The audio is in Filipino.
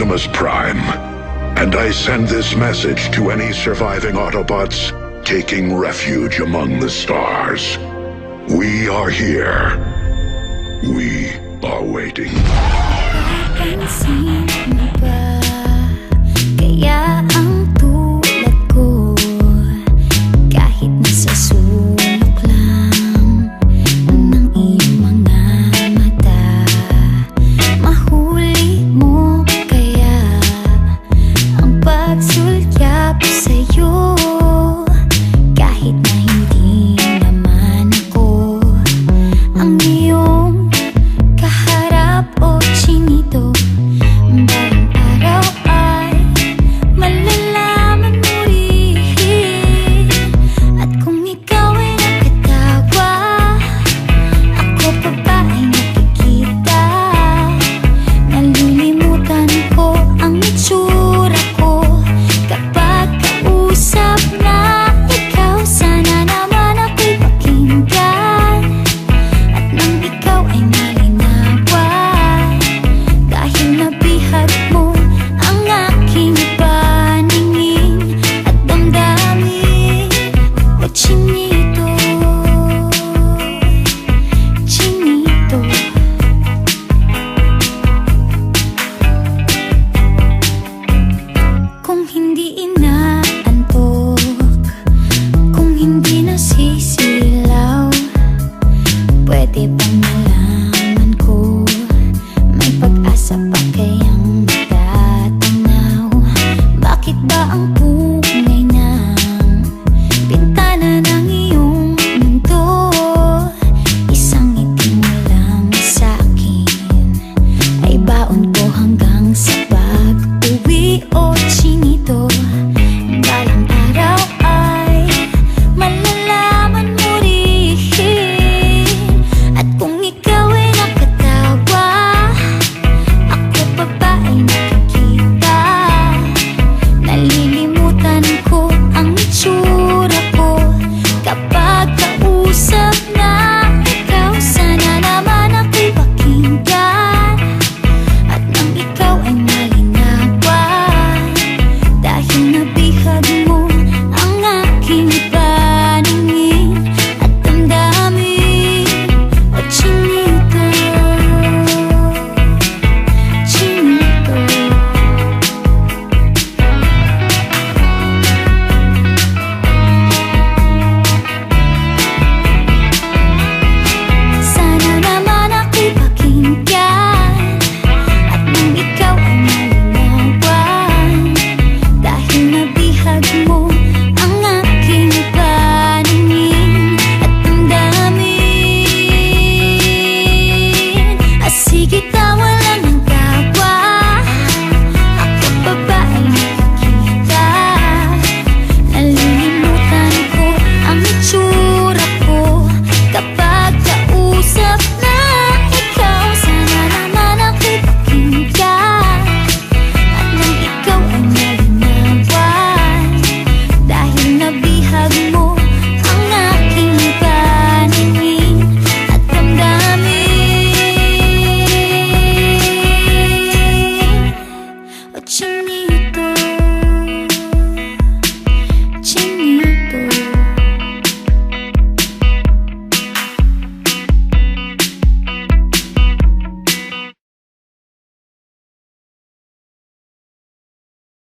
Optimus Prime, and I send this message to any surviving Autobots taking refuge among the stars. We are here. We are waiting. Napansin mo ba kaya ang tulad ko kahit nasa sulok lang ng iyong mga mata, mahuli mo kaya ang pagsulyap sa'yo kahit na hindi naman ako ang iyong kaharap o chinito. Bawang araw ay malalaman mo rin. At kung ikaw ay nakatawa, ako pa ba ay nakikita? Nalilimutan ko ang itsura ko kapag kausap na ikaw. Sana naman ako'y pakinggan at nang ikaw ay malinawan, dahil nabihag mo ang aking paningin at damdamin. O chinito, chinito, kung hindi inaantok, kung hindi nasisilaw, pwede bang